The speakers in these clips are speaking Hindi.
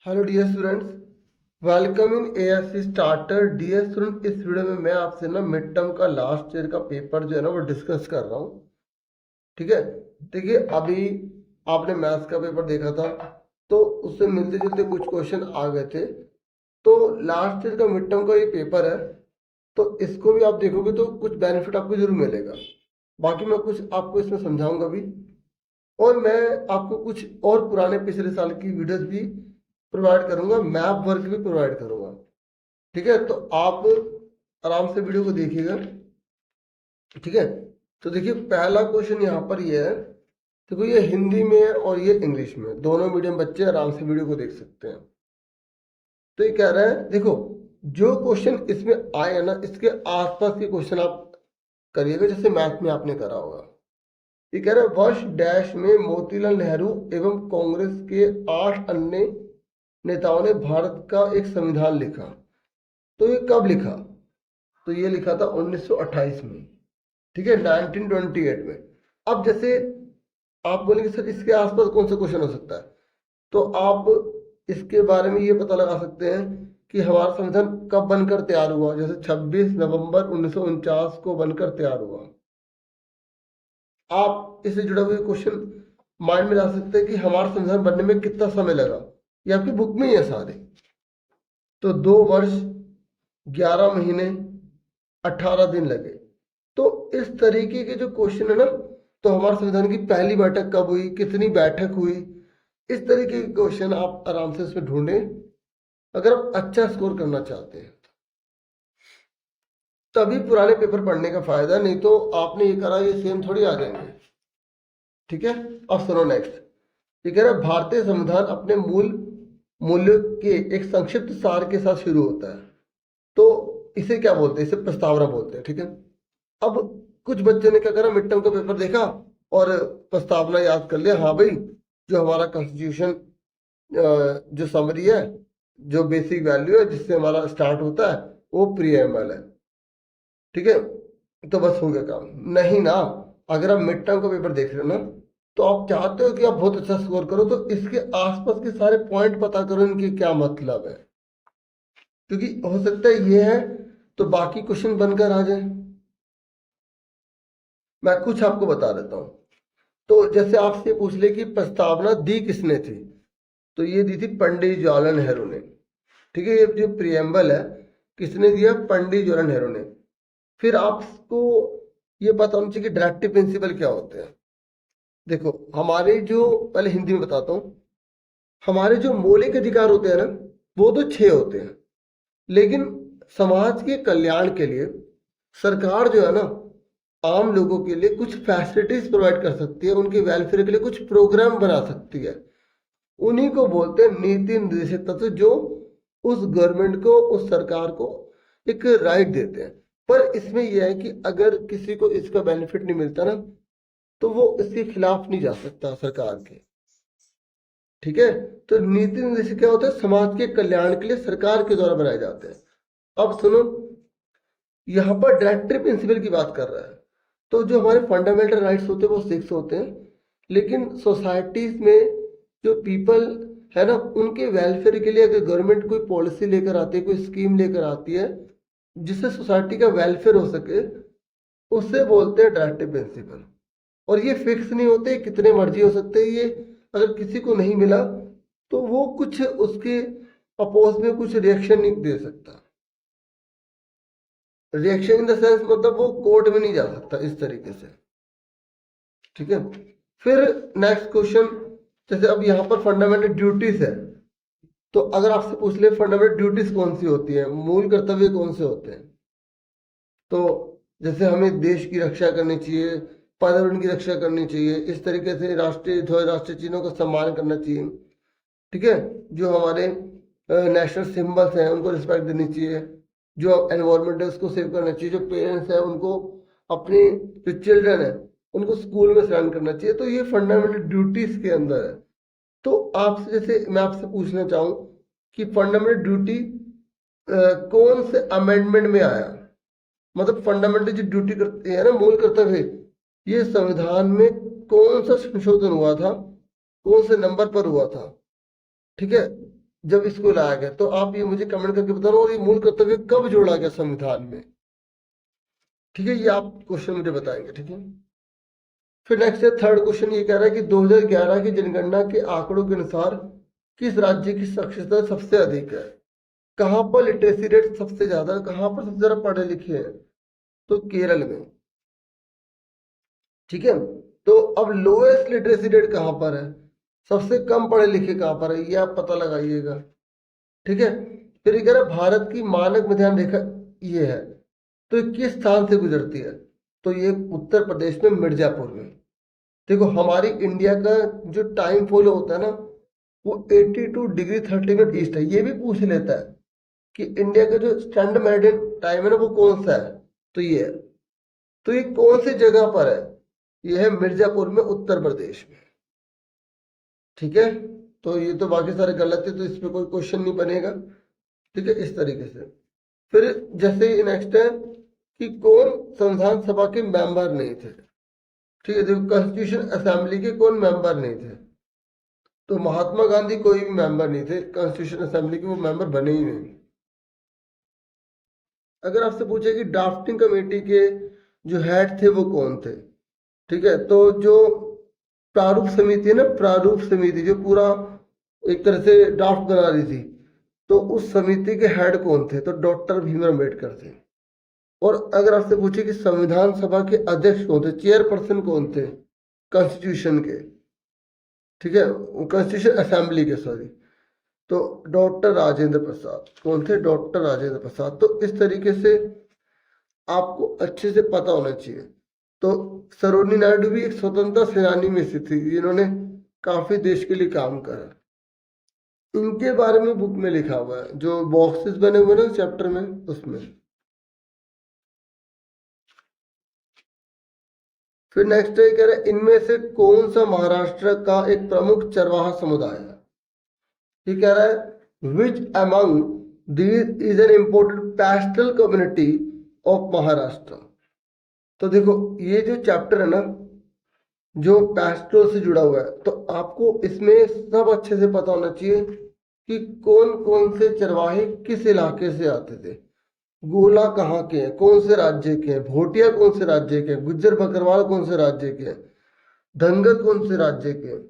Hello dear students, welcome in ASC starter. Dear student, इस वीडियो में मैं आपसे ना मिड टर्म का लास्ट ईयर का पेपर जो है ना वो डिस्कस कर रहा हूँ। ठीक है, देखिए अभी आपने मैथ्स का पेपर देखा था तो उससे मिलते जुलते कुछ क्वेश्चन आ गए थे। तो लास्ट ईयर का मिड टर्म का ये पेपर है, तो इसको भी आप देखोगे तो कुछ बेनिफिट आपको जरूर मिलेगा। बाकी मैं कुछ आपको इसमें समझाऊंगा भी, और मैं आपको कुछ और पुराने पिछले साल की वीडियोस भी प्रोवाइड करूंगा, मैप वर्क भी प्रोवाइड करूंगा। ठीक है, तो आप आराम से वीडियो को देखिएगा। ठीक है, तो देखिए पहला क्वेश्चन यहाँ पर ये है। देखो ये हिंदी में है और ये इंग्लिश में, दोनों मीडियम बच्चे आराम से वीडियो को देख सकते हैं। तो ये कह रहा है, देखो जो क्वेश्चन इसमें आए हैं ना इसके आसपास के क्वेश्चन आप करिएगा जैसे मैथ में आपने करा होगा। ये कह रहा है वर्ष डैश में मोतीलाल नेहरू एवं कांग्रेस के 8 अन्य नेताओं ने भारत का एक संविधान लिखा। तो ये कब लिखा? तो ये लिखा था 1928 में। ठीक है, 1928 में। अब जैसे आप बोलेंगे सर इसके आसपास कौन सा क्वेश्चन हो सकता है, तो आप इसके बारे में ये पता लगा सकते हैं कि हमारा संविधान कब बनकर तैयार हुआ। जैसे 26 नवंबर 1949 को बनकर तैयार हुआ। आप इससे जुड़ा हुआ क्वेश्चन माइंड में ला सकते हैं कि हमारा संविधान बनने में कितना समय लगा। ये आपकी बुक में ही है सारे। तो 2 वर्ष 11 महीने 18 दिन लगे। तो इस तरीके के जो क्वेश्चन है ना, तो हमारे संविधान की पहली बैठक कब हुई, कितनी बैठक हुई, इस तरीके के क्वेश्चन आप आराम से इसमें ढूंढें अगर आप अच्छा स्कोर करना चाहते हैं। तभी पुराने पेपर पढ़ने का फायदा, नहीं तो आपने ये करा ये सेम थोड़ी आ जाएंगे। ठीक है, अब सुनो नेक्स्ट। ये कह रहा है भारतीय संविधान अपने मूल मूल्यों के एक संक्षिप्त सार के साथ शुरू होता है। तो इसे क्या बोलते हैं? इसे प्रस्तावना बोलते हैं। ठीक है, अब कुछ बच्चों ने क्या करा, मिड टर्म का पेपर देखा और प्रस्तावना याद कर लिया। हाँ भाई, जो हमारा कॉन्स्टिट्यूशन जो समरी है, जो बेसिक वैल्यू है जिससे हमारा स्टार्ट होता है वो प्रीएम्बल है। ठीक है, तो बस हो गया काम। नहीं ना, अगर आप मिड टर्म का पेपर देख रहे हो ना, तो आप चाहते हो कि आप बहुत अच्छा स्कोर करो, तो इसके आसपास के सारे पॉइंट पता करो इनके क्या मतलब है। क्योंकि हो सकता है ये है तो बाकी क्वेश्चन बनकर आ जाए। मैं कुछ आपको बता देता हूँ। तो जैसे आपसे पूछ ले कि प्रस्तावना दी किसने थी, तो ये दी थी पंडित जवाहरलाल नेहरू ने। ठीक है, ये जो प्रियम्बल है किसने दिया? पंडित जवाहरलाल नेहरू ने। फिर आपको ये पता होना चाहिए कि डायरेक्टिव प्रिंसिपल क्या होते हैं। देखो हमारे जो, पहले हिंदी में बताता हूँ, हमारे जो मौलिक अधिकार होते हैं ना वो तो 6 होते हैं, लेकिन समाज के कल्याण के लिए सरकार जो है ना आम लोगों के लिए कुछ फैसिलिटीज प्रोवाइड कर सकती है, उनके वेलफेयर के लिए कुछ प्रोग्राम बना सकती है। उन्हीं को बोलते हैं नीति निर्देशक तत्व, जो उस गवर्नमेंट को, उस सरकार को एक राइट देते हैं। पर इसमें यह है कि अगर किसी को इसका बेनिफिट नहीं मिलता ना, तो वो इसके खिलाफ नहीं जा सकता सरकार के। ठीक है, तो नीति निर्देशक क्या होता है? समाज के कल्याण के लिए सरकार के द्वारा बनाए जाते हैं। अब सुनो, यहाँ पर डायरेक्टिव प्रिंसिपल की बात कर रहा है। तो जो हमारे फंडामेंटल राइट्स होते हैं वो 6 होते हैं, लेकिन सोसाइटीज में जो पीपल है ना उनके वेलफेयर के लिए अगर गवर्नमेंट कोई पॉलिसी लेकर आती है, कोई स्कीम लेकर आती है जिससे सोसाइटी का वेलफेयर हो सके, उससे बोलते हैं डायरेक्टिव प्रिंसिपल। और ये फिक्स नहीं होते, कितने मर्जी हो सकते हैं। ये अगर किसी को नहीं मिला तो वो कुछ उसके अपोज में कुछ रिएक्शन नहीं दे सकता। रिएक्शन इन द सेंस मतलब वो कोर्ट में नहीं जा सकता इस तरीके से। ठीक है, फिर नेक्स्ट क्वेश्चन, जैसे अब यहाँ पर फंडामेंटल ड्यूटीज है, तो अगर आपसे पूछ ले फंडामेंटल ड्यूटीज कौन सी होती है, मूल कर्तव्य कौन से होते हैं, तो जैसे हमें देश की रक्षा करनी चाहिए, पर्यावरण की रक्षा करनी चाहिए, इस तरीके से राष्ट्रीय ध्वज राष्ट्रीय चिन्हों का सम्मान करना चाहिए। ठीक है, जो हमारे नेशनल सिंबल्स हैं उनको रिस्पेक्ट देनी चाहिए, जो एनवायरमेंट है उसको सेव करना चाहिए, जो पेरेंट्स हैं उनको, अपने जो चिल्ड्रन है उनको स्कूल में सराउंड करना चाहिए। तो ये फंडामेंटल ड्यूटीज के अंदर है। तो आपसे, जैसे मैं आपसे पूछना चाहूँ कि फंडामेंटल ड्यूटी कौन से अमेंडमेंट में आया, मतलब फंडामेंटल जो ड्यूटी करते हैं ना, मूल कर्तव्य, ये संविधान में कौन सा संशोधन हुआ था, कौन से नंबर पर हुआ था। ठीक है, जब इसको लाया गया, तो आप ये मुझे कमेंट करके बताना, और ये मूल कर्तव्य कब जोड़ा गया संविधान में। ठीक है, ये आप क्वेश्चन मुझे बताएंगे। ठीक है, फिर नेक्स्ट है थर्ड क्वेश्चन, ये कह रहा है कि 2011 की जनगणना के आंकड़ों के अनुसार किस राज्य की साक्षरता सबसे अधिक है? कहाँ पर लिटरेसी रेट सबसे ज्यादा, कहाँ पर सबसे ज्यादा पढ़े लिखे हैं? तो केरल में। ठीक है, तो अब लोएस्ट लिटरेसी रेट कहाँ पर है, सबसे कम पढ़े लिखे कहाँ पर है, ये आप पता लगाइएगा। ठीक है, फिर ये कह रहा है भारत की मानक मध्याह्न रेखा ये है, तो ये किस स्थान से गुजरती है? तो ये उत्तर प्रदेश में मिर्जापुर में। देखो हमारी इंडिया का जो टाइम फॉलो होता है ना, वो 82 डिग्री 30 मिनट ईस्ट है। ये भी पूछ लेता है कि इंडिया का जो स्टैंडर्ड मेरिडियन टाइम है ना, वो कौन सा है? तो ये है। तो ये कौन सी जगह पर है? ये है मिर्जापुर में, उत्तर प्रदेश में। ठीक है, तो ये तो बाकी सारे गलत है, तो इस पे कोई क्वेश्चन नहीं बनेगा। ठीक है, इस तरीके से। फिर जैसे नेक्स्ट है कि कौन संविधान सभा के मेंबर नहीं थे? ठीक है, देखो कॉन्स्टिट्यूशन असेंबली के कौन मेंबर नहीं थे? तो महात्मा गांधी कोई भी मेंबर नहीं थे कॉन्स्टिट्यूशन असेंबली के, वो मेंबर बने ही नहीं। अगर आपसे पूछे कि ड्राफ्टिंग कमेटी के जो हेड थे वो कौन थे? ठीक है, तो जो प्रारूप समिति है ना, प्रारूप समिति जो पूरा एक तरह से ड्राफ्ट बना रही थी, तो उस समिति के हेड कौन थे? तो डॉक्टर भीमराव अम्बेडकर थे। और अगर आपसे पूछे कि संविधान सभा के अध्यक्ष कौन थे, चेयरपर्सन कौन थे कॉन्स्टिट्यूशन के? ठीक है, कॉन्स्टिट्यूशन असेंबली के, सॉरी, तो डॉक्टर राजेंद्र प्रसाद। कौन थे? डॉक्टर राजेंद्र प्रसाद। तो इस तरीके से आपको अच्छे से पता होना चाहिए। तो सरोजिनी नायडू भी एक स्वतंत्रता सेनानी में से थी, जिन्होंने काफी देश के लिए काम करा। इनके बारे में बुक में लिखा हुआ है, जो बॉक्सेस बने हुए ना चैप्टर में, उसमें। फिर नेक्स्ट है, कह रहे हैं इनमें से कौन सा महाराष्ट्र का एक प्रमुख चरवाहा समुदाय है? ये कह रहा है which among these is an important pastoral community of Maharashtra. तो देखो ये जो चैप्टर है ना, जो पैस्टल से जुड़ा हुआ है, तो आपको इसमें सब अच्छे से पता होना चाहिए कि कौन कौन से चरवाहे किस इलाके से आते थे। गोला कहाँ के हैं, कौन से राज्य के हैं, भोटिया कौन से राज्य के हैं, गुज्जर बकरवाल कौन से राज्य के हैं, धनगर कौन से राज्य के हैं,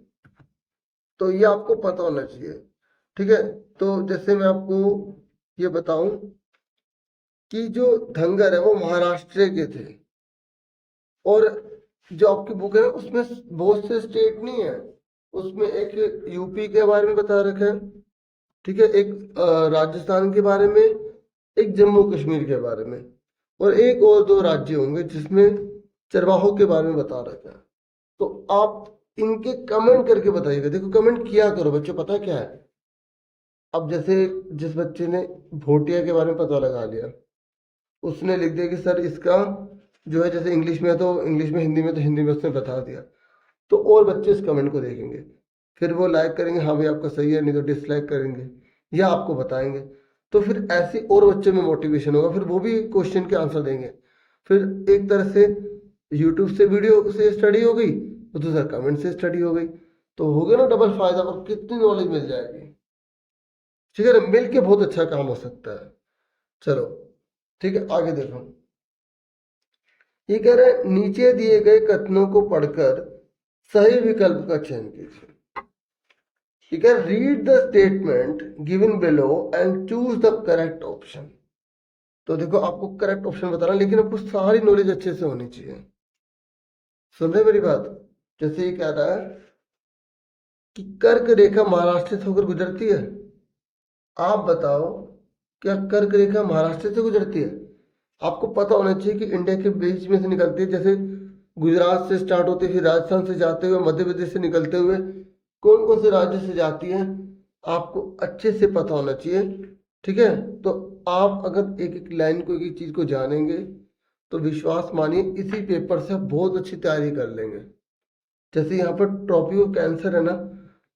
तो ये आपको पता होना चाहिए। ठीक है, तो जैसे मैं आपको ये बताऊं कि जो धनगर है वो महाराष्ट्र के थे, और जो आपकी बुक है उसमें बहुत से स्टेट नहीं है, उसमें एक यूपी के बारे में बता रखा है, ठीक है, एक राजस्थान के बारे में, एक जम्मू कश्मीर के बारे में, और एक और दो राज्य होंगे जिसमें चरवाहों के बारे में बता रखा है। तो आप इनके कमेंट करके बताइएगा। देखो कमेंट किया करो बच्चों, पता क्या है, अब जैसे जिस बच्चे ने भोटिया के बारे में पता लगा लिया, उसने लिख दिया कि सर इसका जो है, जैसे इंग्लिश में है तो इंग्लिश में, हिंदी में तो हिंदी में, उसने बता दिया, तो और बच्चे इस कमेंट को देखेंगे, फिर वो लाइक करेंगे, हाँ भाई आपका सही है, नहीं तो डिसलाइक करेंगे, या आपको बताएंगे। तो फिर ऐसे और बच्चों में मोटिवेशन होगा, फिर वो भी क्वेश्चन के आंसर देंगे। फिर एक तरह से यूट्यूब से वीडियो से स्टडी हो गई, तो दूसरा कमेंट से स्टडी हो गई, तो हो गया ना डबल फायदा, और कितनी नॉलेज मिल जाएगी। ठीक है ना, मिल के बहुत अच्छा काम हो सकता है। चलो ठीक है, आगे देखो। ये कह रहे हैं नीचे दिए गए कथनों को पढ़कर सही विकल्प का चयन कीजिए। ठीक है, read the statement given below and choose the correct option. तो देखो आपको करेक्ट ऑप्शन बताना, लेकिन आपको सारी नॉलेज अच्छे से होनी चाहिए। सुन रहे मेरी बात? जैसे ये कह रहा है कि कर्क रेखा महाराष्ट्र से होकर गुजरती है, आप बताओ क्या कर्क रेखा महाराष्ट्र से गुजरती है? आपको पता होना चाहिए कि इंडिया के बीच में से निकलती है, जैसे गुजरात से स्टार्ट होती है, फिर राजस्थान से जाते हुए मध्य प्रदेश से निकलते हुए कौन कौन से राज्य से जाती है, आपको अच्छे से पता होना चाहिए। ठीक है, तो आप अगर एक एक लाइन को, एक एक चीज को जानेंगे, तो विश्वास मानिए इसी पेपर से आप बहुत अच्छी तैयारी कर लेंगे। जैसे यहाँ पर ट्रॉपिक ऑफ कैंसर है ना,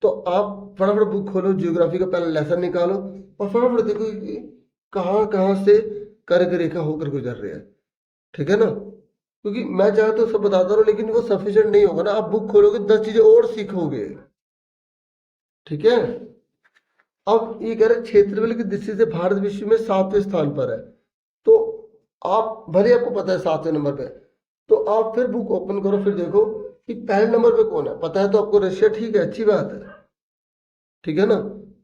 तो आप फटाफट बुक खोलो, जियोग्राफी का पहला लेसन निकालो, और फटाफट देखो कि कहाँ कहाँ से कर्क रेखा होकर गुजर रही है। ठीक है ना, क्योंकि मैं चाहे तो सब बताता रहूं, लेकिन वो सफिशिएंट नहीं होगा ना, आप बुक खोलोगे 10 चीजें और सीखोगे। ठीक है, अब ये कह रहे हैं क्षेत्रफल की दृष्टि से भारत विश्व में 7वें स्थान पर है। तो आप भले आपको पता है 7वें नंबर पे, तो आप फिर बुक ओपन करो, फिर देखो कि पहले नंबर पे कौन है। पता है तो आपको रशिया, ठीक है, अच्छी बात है, ठीक है ना।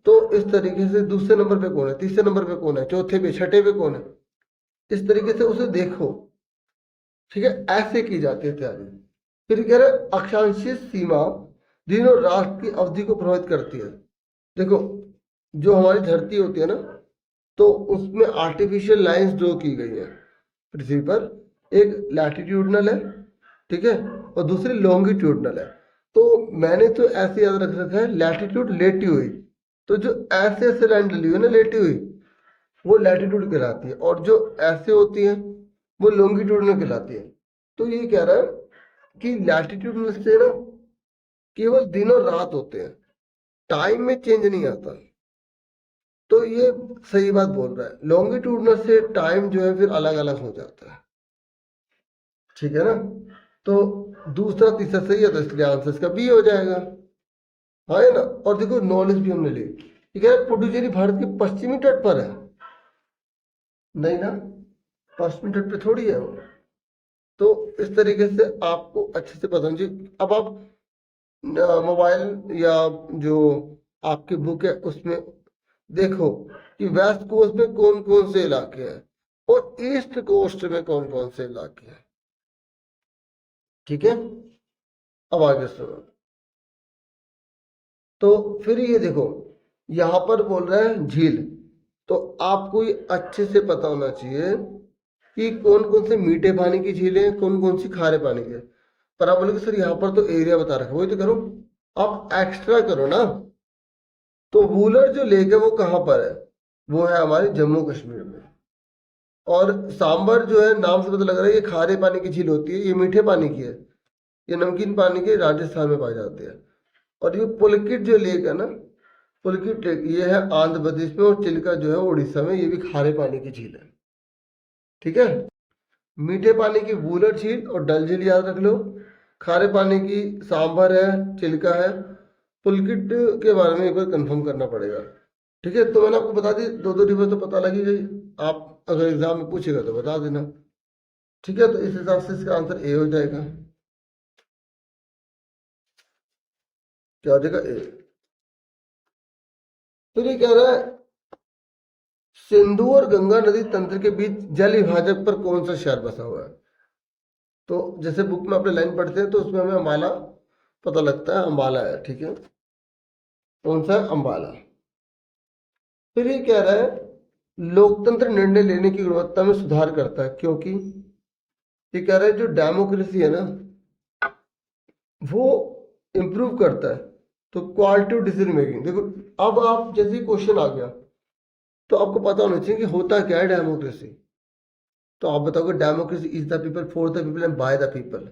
तो इस तरीके से दूसरे नंबर पे कौन है, तीसरे नंबर पे कौन है, चौथे पे, छठे पे कौन है, इस तरीके से उसे देखो, ठीक है। ऐसे की जाती है तैयारी। फिर कह रहे अक्षांशीय सीमा दिन और रात की अवधि को प्रभावित करती है। देखो, जो हमारी धरती होती है ना, तो उसमें आर्टिफिशियल लाइंस ड्रॉ की गई है पृथ्वी पर। एक लैटिट्यूडनल है, ठीक है, और दूसरी लॉन्गिट्यूडनल है। तो मैंने तो ऐसे याद रख रखा है, लैटिट्यूड लेटी हुई, तो जो ऐसे ऐसे लाइन डली हुई है ना लेटी हुई, वो लैटिट्यूड कहलाती है, और जो ऐसे होती है वो लॉन्गिट्यूडनल कहलाती है। तो ये कह रहा है कि लैटिट्यूडनल से ना केवल दिन और रात होते हैं, टाइम में चेंज नहीं आता। तो ये सही बात बोल रहा है। लॉन्गिट्यूडनल से टाइम जो है फिर अलग अलग हो जाता है, ठीक है ना। तो दूसरा तीसरा सही है, तो इसलिए आंसर इसका बी हो जाएगा, हाँ है ना। और देखो नॉलेज भी हमने ली, ठीक है। पुडुचेरी भारत के पश्चिमी तट पर है, नहीं ना, पश्चिमी तट पे थोड़ी है वो। तो इस तरीके से आपको अच्छे से पता होना चाहिए। अब आप मोबाइल या जो आपकी बुक है उसमें देखो कि वेस्ट कोस्ट में कौन कौन से इलाके हैं और ईस्ट कोस्ट में कौन कौन से इलाके हैं, ठीक है। अब आगे सुनो। तो फिर ये देखो, यहां पर बोल रहा है झील, तो आपको ये अच्छे से पता होना चाहिए कि कौन कौन से मीठे पानी की झील है, कौन कौन सी खारे पानी की है। पर आप बोलोगे सर यहाँ पर तो एरिया बता रखा है, वही तो करो, आप एक्स्ट्रा करो ना। तो वूलर जो लेक है वो कहाँ पर है, वो है हमारे जम्मू कश्मीर में। और सांबर जो है, नाम से पता लग रहा है ये खारे पानी की झील होती है, ये मीठे पानी की है, ये नमकीन पानी के राजस्थान में पाई जाती है। और ये पुलकित जो लेक है ना, पुलकित लेक, ये है आंध्र प्रदेश में, और चिल्का जो है उड़ीसा में, ये भी खारे पानी की झील है, ठीक है। मीठे पानी की वूलर झील और डल झील याद रख लो, खारे पानी की सांभर है, चिल्का है, पुलकित के बारे में एक बार कंफर्म करना पड़ेगा, ठीक है। तो मैंने आपको बता दी, दो दो रिवर तो पता लगी गई, आप अगर एग्जाम में पूछेगा तो बता देना, ठीक है। तो इस हिसाब से इसका आंसर ए हो जाएगा, क्या हो जाएगा, ए। फिर ये कह रहा है सिंधु और गंगा नदी तंत्र के बीच जल विभाजक पर कौन सा शहर बसा हुआ है। तो जैसे बुक में अपने लाइन पढ़ते हैं तो उसमें हमें अम्बाला पता लगता है, अम्बाला है, ठीक है। कौन सा है, अम्बाला। फिर ये कह रहा है लोकतंत्र निर्णय लेने की गुणवत्ता में सुधार करता है, क्योंकि ये कह रहा है जो डेमोक्रेसी है ना वो इम्प्रूव करता है, तो क्वालिटी ऑफ डिसीजन मेकिंग। देखो, अब आप जैसे क्वेश्चन आ गया तो आपको पता होना चाहिए कि होता क्या है डेमोक्रेसी। तो आप बताओगे democracy is the people, for the people and by the people.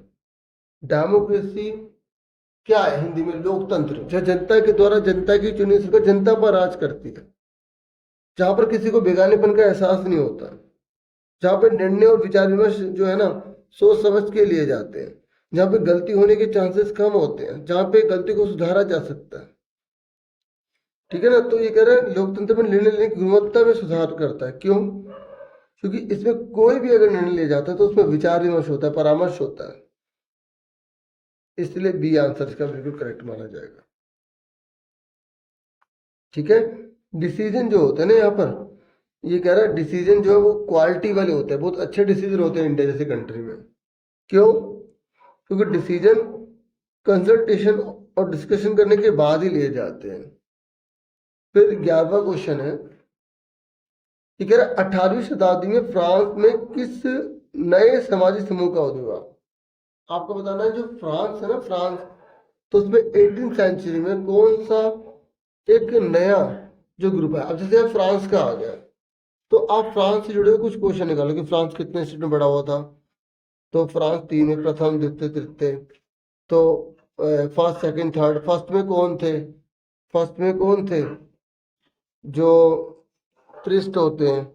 Democracy क्या है हिंदी में, लोकतंत्र, जो जनता के द्वारा जनता की चुनी सरकार जनता पर राज करती है, जहां पर किसी को बेगानेपन का एहसास नहीं होता, जहां पे निर्णय और विचार विमर्श जो है ना सोच समझ के लिए जाते हैं, जहां पे गलती होने के चांसेस कम होते हैं, जहां पे गलती को सुधारा जा सकता है, ठीक है ना। तो ये कह रहे हैं लोकतंत्र में निर्णय लेने की गुणवत्ता में सुधार करता है, क्यों, क्योंकि इसमें कोई भी अगर निर्णय लिया जाता है तो उसमें विचार विमर्श होता है, परामर्श होता है, इसलिए बी आंसर इसका बिल्कुल करेक्ट माना जाएगा, ठीक है। डिसीजन जो होता है ना यहाँ पर, ये कह रहा है डिसीजन जो है वो क्वालिटी वाले होते हैं, बहुत अच्छे डिसीजन होते हैं इंडिया जैसे कंट्री में, क्यों, क्योंकि डिसीजन कंसल्टेशन और डिस्कशन करने के बाद ही लिए जाते हैं। फिर 11वां क्वेश्चन है, ये कह रहा है 18वीं शताब्दी में फ्रांस में किस नए समाजी समूह का उदय हुआ। आपको बताना है जो फ्रांस है ना, फ्रांस, तो उसमें 18th सेंचुरी में कौन सा एक नया जो ग्रुप है। अब जैसे फ्रांस का आ गया तो आप फ्रांस से जुड़े हुए कुछ क्वेश्चन निकालो कि फ्रांस कितने स्टेट में बड़ा हुआ था। तो फ्रांस 3 है, प्रथम द्वितीय तृतीय, तो फर्स्ट सेकंड थर्ड। फर्स्ट में कौन थे, फर्स्ट में कौन थे, जो प्रिस्ट होते हैं,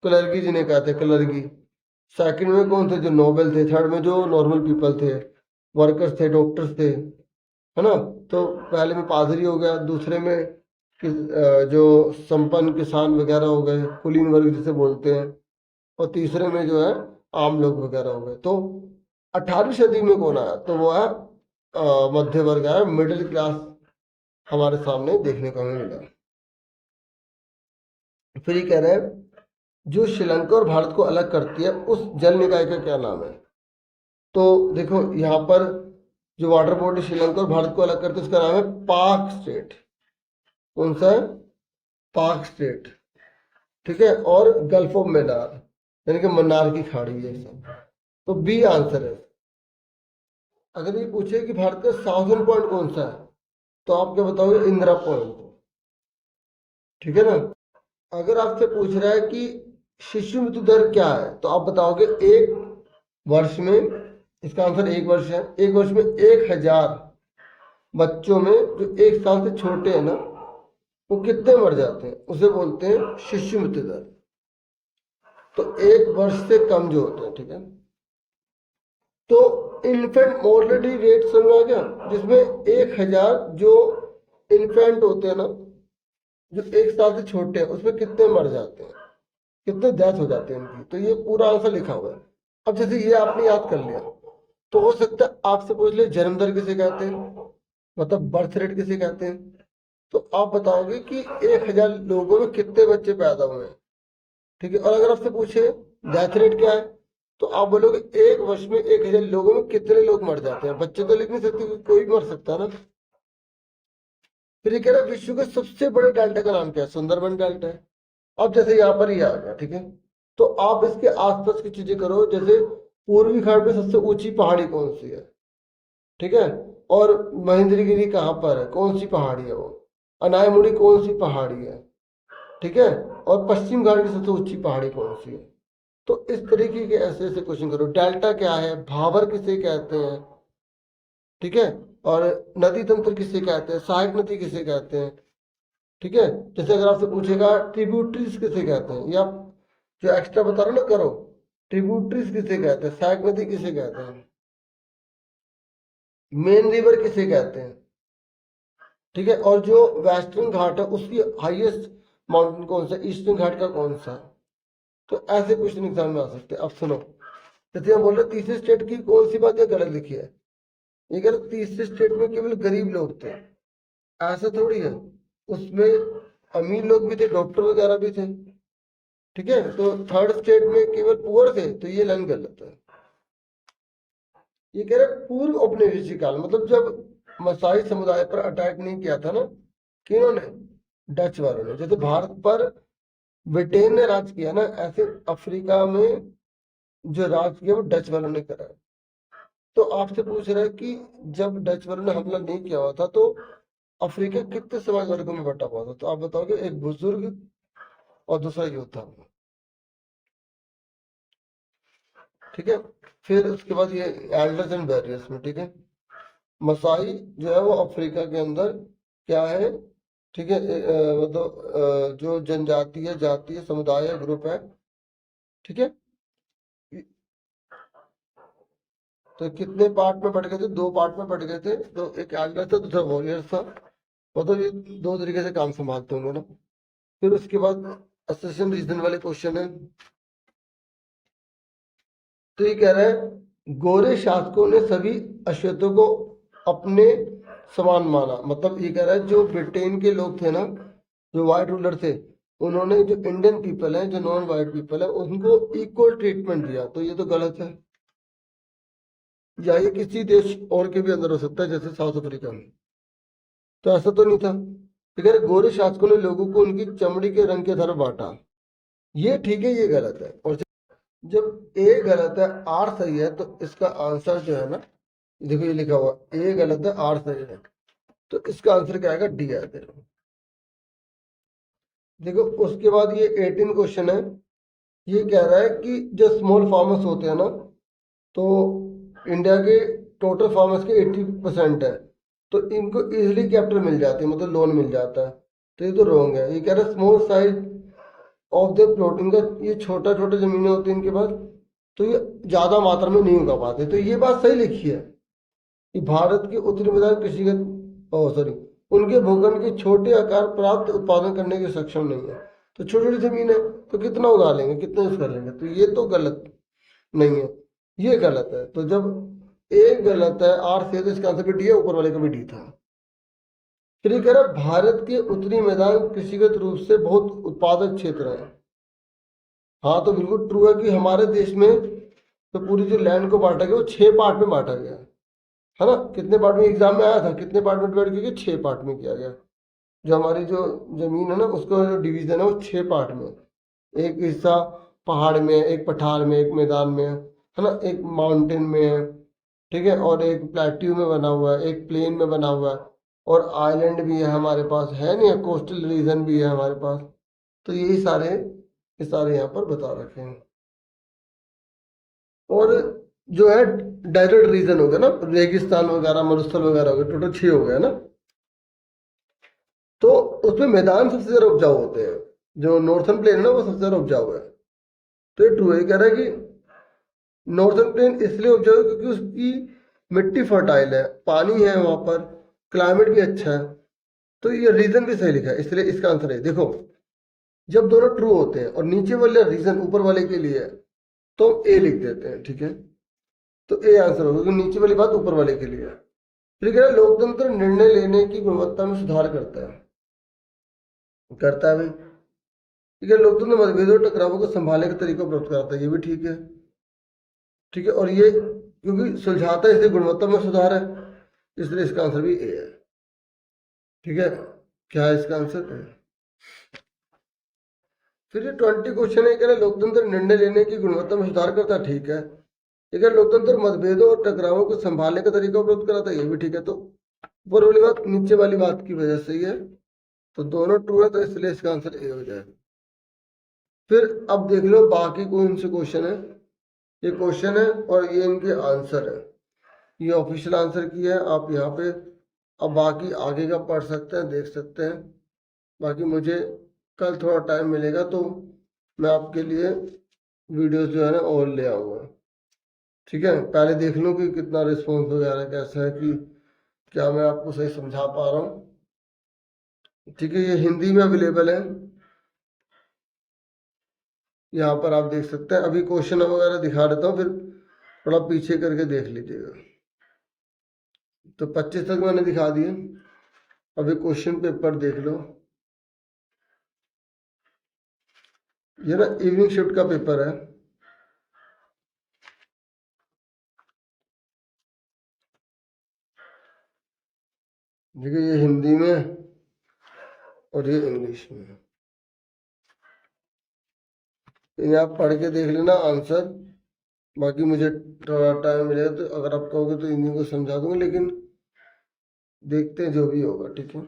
क्लर्गी जिन्हें कहते हैं, क्लर्गी। सेकंड में कौन थे, जो नोबल थे। थर्ड में जो नॉर्मल पीपल थे, वर्कर्स थे, डॉक्टर्स थे, है ना। तो पहले में पादरी हो गया, दूसरे में जो संपन्न किसान वगैरह हो गए, कुलीन वर्ग जिसे बोलते हैं, और तीसरे में जो है आम लोग वगैरह हो गए। तो 18वीं सदी में कौन आया? तो वो है मध्य वर्ग आया, मिडिल क्लास हमारे सामने देखने को हमें मिला। फिर ये कह रहे हैं जो श्रीलंका और भारत को अलग करती है उस जल निकाय का क्या नाम है? तो देखो यहाँ पर जो वाटर बॉडी श्रीलंका और भारत को अलग करती है उसका नाम है पाक स्टेट। कौन सा है? पाक स्टेट। ठीक है। और गल्फ ऑफ मन्नार, यानी कि मन्नार की खाड़ी है सब। तो बी आंसर है। अगर ये पूछे कि भारत का साउथर्न पॉइंट कौन सा है, तो आप क्या बताओगे? इंदिरा पॉइंट। ठीक है ना। अगर आपसे पूछ रहा है कि शिशु मृत्यु दर क्या है, तो आप बताओगे एक वर्ष में। इसका आंसर एक वर्ष है। एक वर्ष में 1000 बच्चों में जो 1 साल से छोटे हैं ना, वो कितने मर जाते हैं, उसे बोलते हैं शिशु मृत्यु दर। तो 1 वर्ष से कम जो होते हैं। ठीक है। तो इन्फेंट मोर्टेलिटी रेट समझ आ गया, जिसमें 1000 जो इन्फेंट होते हैं ना, जो 1 साल से छोटे हैं, उसमें कितने मर जाते हैं, कितने डेथ हो जाते हैं इनकी। तो ये पूरा आंसर लिखा हुआ है। अब जैसे ये आपने याद कर लिया, तो हो सकता है आपसे पूछ ले जन्म दर किसे कहते हैं, मतलब बर्थ रेट किसे कहते हैं। तो आप बताओगे कि 1000 लोगों में कितने बच्चे पैदा हुए हैं। ठीक है। और अगर आपसे पूछे डेथ रेट क्या है, तो आप बोलोगे 1 वर्ष में 1000 लोगों में कितने लोग मर जाते हैं। बच्चे तो लिख नहीं सकते, कोई भी मर सकता है ना। फिर ये कह रहा है विश्व के सबसे बड़े डेल्टा का नाम क्या है? सुंदरबन डेल्टा है। अब जैसे यहाँ पर ही आ गया। ठीक है। तो आप इसके आसपास की चीजें करो, जैसे पूर्वी घाट में सबसे ऊंची पहाड़ी कौन सी है? ठीक है। और महेंद्रगिरी कहाँ पर है, कौन सी पहाड़ी है वो? अनायमुड़ी कौन सी पहाड़ी है? ठीक है। और पश्चिम घाट की सबसे ऊंची पहाड़ी कौन सी है? तो इस तरीके के ऐसे ऐसे क्वेश्चन करो। डेल्टा क्या है, भाबर किसे कहते हैं? ठीक है। और नदी तंत्र किसे कहते हैं, सहायक नदी किसे कहते हैं? ठीक है। जैसे अगर आपसे पूछेगा ट्रिब्यूटरीज किसे कहते हैं, या जो एक्स्ट्रा बता रहा ना करो, ट्रिब्यूटरीज किसे कहते हैं, सहायक नदी किसे कहते हैं, मेन रिवर किसे कहते हैं? ठीक है। और जो वेस्टर्न घाट है उसकी हाईएस्ट माउंटेन कौन सा, ईस्टर्न घाट का कौन सा? तो ऐसे क्वेश्चन एग्जाम में आ सकते हैं। अब सुनो, जैसे हम बोल रहे तीसरे स्टेट की कौन सी बात गलत लिखी है। ये कह रहे तीसरे स्टेट में केवल गरीब लोग थे, ऐसा थोड़ी है। उसमें अमीर लोग भी थे, डॉक्टर वगैरह भी थे। ठीक है। तो थर्ड स्टेट में केवल पुअर थे, तो ये लाइन गलत है। ये कह रहे पूर्व औपनिवेशिक काल, मतलब जब मसाई समुदाय पर अटैक नहीं किया था ना, किन्होंने? डच वालों ने। जैसे भारत पर ब्रिटेन ने राज किया ना, ऐसे अफ्रीका में जो राज किया वो डच वालों ने करा। तो आपसे पूछ रहा है कि जब डच वालों ने हमला नहीं किया हुआ था तो अफ्रीका कितने समाज वर्गों में बटा हुआ था? तो आप बताओगे एक बुजुर्ग और दूसरा योद्धा। ठीक है। फिर उसके बाद ये एल्डर्स एंड बैरियर्स में। ठीक है। मसाई जो है वो अफ्रीका के अंदर क्या है? ठीक है। मतलब जो जनजातीय है, जातीय समुदाय है, ग्रुप है। ठीक है। तो कितने पार्ट में बट गए थे? 2 पार्ट में बट गए थे। तो एक एल्डर था, दूसरा वॉरियर था। मतलब ये 2 तरीके से काम संभालते होंगे ना। फिर उसके बाद असोसिएशन रीजन वाले क्वेश्चन है। तो ये कह रहा है गोरे शासकों ने सभी अश्वेतों को अपने समान माना। मतलब ये कह रहा है जो ब्रिटेन के लोग थे ना, जो व्हाइट रूलर थे, उन्होंने जो इंडियन पीपल है, जो नॉन व्हाइट पीपल है, उनको इक्वल ट्रीटमेंट दिया। तो ये तो गलत है। या ये किसी देश और के भी अंदर हो सकता है, जैसे साउथ अफ्रीका में। तो ऐसा तो नहीं था। तो कह रहे गोरे शासकों ने लोगों को उनकी चमड़ी के रंग के आधार पर बांटा। ये ठीक है, ये गलत है। और जब ए गलत है आर सही है, तो इसका आंसर जो है ना, देखो ये लिखा हुआ ए गलत है आर सही है, तो इसका आंसर क्या आएगा? डी आएगा। देखो उसके बाद ये 18 क्वेश्चन है। ये कह रहा है कि जो स्मॉल फार्मर्स होते हैं ना, तो इंडिया के टोटल फार्मर्स के 80% है, तो इनको इजिली कैपिटल मिल जाती है, मतलब लोन मिल जाता है। तो ये तो रॉन्ग है। ये कह रहा है small size of the plot, इनका ये छोटा छोटा जमीनें होती हैं इनके पास, तो ये ज्यादा मात्रा में नहीं उगा पाते। तो ये बात सही लिखी है कि भारत के उत्तरी मैदान कृषि का, सॉरी, उनके भूखंड के छोटे आकार प्राप्त उत्पादन करने के सक्षम नहीं है। तो छोटी छोटी जमीन है तो कितना उगा लेंगे, कितना यूज कर लेंगे, तो ये तो गलत नहीं है, ये गलत है। तो जब एक गलत है, आर से, तो इसका आंसर भी डी है, ऊपर वाले का भी डी था। फिर ये कह रहा है भारत के उत्तरी मैदान कृषिगत रूप से बहुत उत्पादक क्षेत्र है। हाँ, तो बिल्कुल ट्रू है कि हमारे देश में तो पूरी जो लैंड को बांटा गया वो 6 पार्ट में बांटा गया है ना। कितने पार्ट में एग्जाम में आया था, कितने पार्ट में डिवाइड किया गया, 6 पार्ट में किया गया। जो हमारी जो जमीन है ना, उसका जो डिवीजन है वो 6 पार्ट में। एक हिस्सा पहाड़ में, एक पठार में, एक मैदान में है ना, एक माउंटेन में है, ठीक है, और एक प्लेट्यू में बना हुआ है, एक प्लेन में बना हुआ है, और आइलैंड भी है हमारे पास, है नहीं, कोस्टल रीजन भी है हमारे पास। तो यही सारे, ये सारे यहाँ पर बता रखे हैं। और जो है डेजर्ट रीजन हो गया ना, रेगिस्तान वगैरह, मरुस्थल वगैरह हो गए, टोटल 6 हो गया ना। तो उसमें मैदान सबसे ज्यादा उपजाऊ होते हैं, जो नॉर्थन प्लेन है ना वो सबसे ज्यादा उपजाऊ है। तो ये ट्रू है, ये कह रहा है कि नॉर्थन प्लेन इसलिए उपजाऊ है क्योंकि उसकी मिट्टी फर्टाइल है, पानी है वहां पर, क्लाइमेट भी अच्छा है। तो ये रीजन भी सही लिखा है, इसलिए इसका आंसर है। देखो, जब दोनों ट्रू होते हैं और नीचे वाले रीजन ऊपर वाले के लिए है, तो ए लिख देते हैं, ठीक है। तो ए आंसर होगा क्योंकि नीचे वाली बात ऊपर वाले के लिए है। फिर कह रहा है लोकतंत्र निर्णय लेने की गुणवत्ता में सुधार करता है। करता है भाई, ठीक है। लोकतंत्र मतभेदों और टकरावों को संभालने का तरीका उपलब्ध कराता है, ये भी ठीक है, ठीक है। और ये क्योंकि सुलझाता है इसलिए गुणवत्ता में सुधार है, इसलिए इसका आंसर भी ए है, ठीक है। क्या है इसका आंसर? ए। फिर ये 20 क्वेश्चन है, कह रहे लोकतंत्र निर्णय लेने की गुणवत्ता में सुधार करता है, ठीक है। ठीक है, लोकतंत्र मतभेदों और टकरावों को संभालने का तरीका उपलब्ध कराता है, ये भी ठीक है। तो ऊपर वाली बात नीचे वाली बात की वजह से ही है, तो दोनों ट्रू है, तो इसलिए इसका आंसर ए हो जाए। फिर अब देख लो बाकी कौन से क्वेश्चन है। ये क्वेश्चन है और ये इनके आंसर है, ये ऑफिशियल आंसर की है, आप यहाँ पे अब बाकी आगे का पढ़ सकते हैं, देख सकते हैं। बाकी मुझे कल थोड़ा टाइम मिलेगा तो मैं आपके लिए वीडियोस जो है ना और ले आऊँगा, ठीक है। पहले देख लूँ कि कितना रिस्पॉन्स वगैरह कैसा है, कि क्या मैं आपको सही समझा पा रहा हूँ, ठीक है। ये हिंदी में अवेलेबल है, यहाँ पर आप देख सकते हैं। अभी क्वेश्चन वगैरह दिखा देता हूँ, फिर थोड़ा पीछे करके देख लीजिएगा। तो 25 तक मैंने दिखा दिए, अभी क्वेश्चन पेपर देख लो। ये ना इवनिंग शिफ्ट का पेपर है, देखिए ये हिंदी में और ये इंग्लिश में। इन्हें आप पढ़ के देख लेना आंसर। बाकी मुझे थोड़ा टाइम मिलेगा तो अगर आप कहोगे तो इन्हीं को समझा दूंगा, लेकिन देखते हैं जो भी होगा, ठीक है।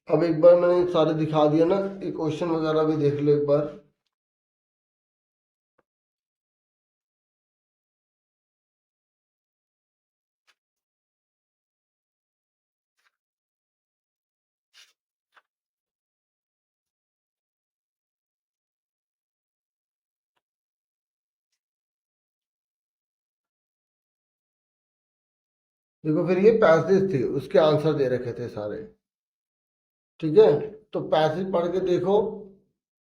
अब एक बार मैंने सारे दिखा दिया ना, ये क्वेश्चन वगैरह भी देख लो एक बार। देखो फिर ये पैसेज थे, उसके आंसर दे रखे थे सारे। ठीक है, तो पैसेज पढ़ के देखो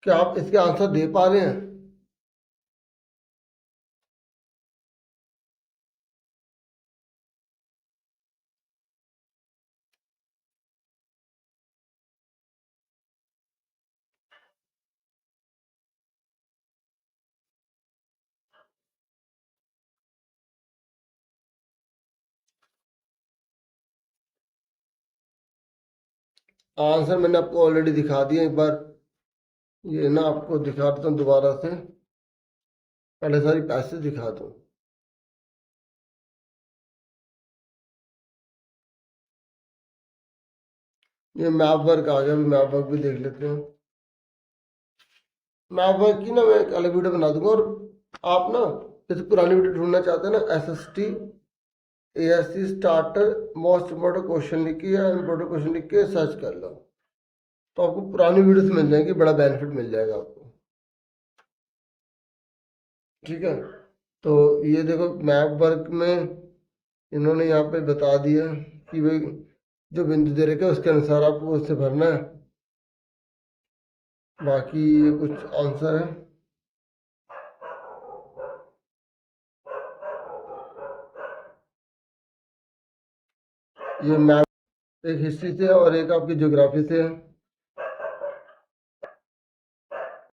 कि आप इसके आंसर दे पा रहे हैं। आंसर मैंने आपको ऑलरेडी दिखा दिया एक बार। ये ना आपको दिखा देता हूँ दोबारा से, पहले सारी पैसेज दिखा दूँ। ये मैप वर्क आ गया, अभी मैप वर्क भी देख लेते हैं। मैप वर्क की ना मैं एक अलग वीडियो बना दूंगा। और आप ना जैसे पुरानी वीडियो ढूंढना चाहते हैं ना, SST ASC starter most important question लिख के या इम्पोर्टेंट क्वेश्चन लिख के सर्च कर लो, तो आपको पुरानी वीडियोस मिल जाएंगी, बड़ा बेनिफिट मिल जाएगा आपको। ठीक है, तो ये देखो मैप वर्क में इन्होंने यहाँ पे बता दिया कि भाई जो बिंदु दे रखे हैं उसके अनुसार आपको उससे भरना है। बाकी ये कुछ आंसर है। ये मैप एक हिस्ट्री से है और एक आपकी ज्योग्राफी से है।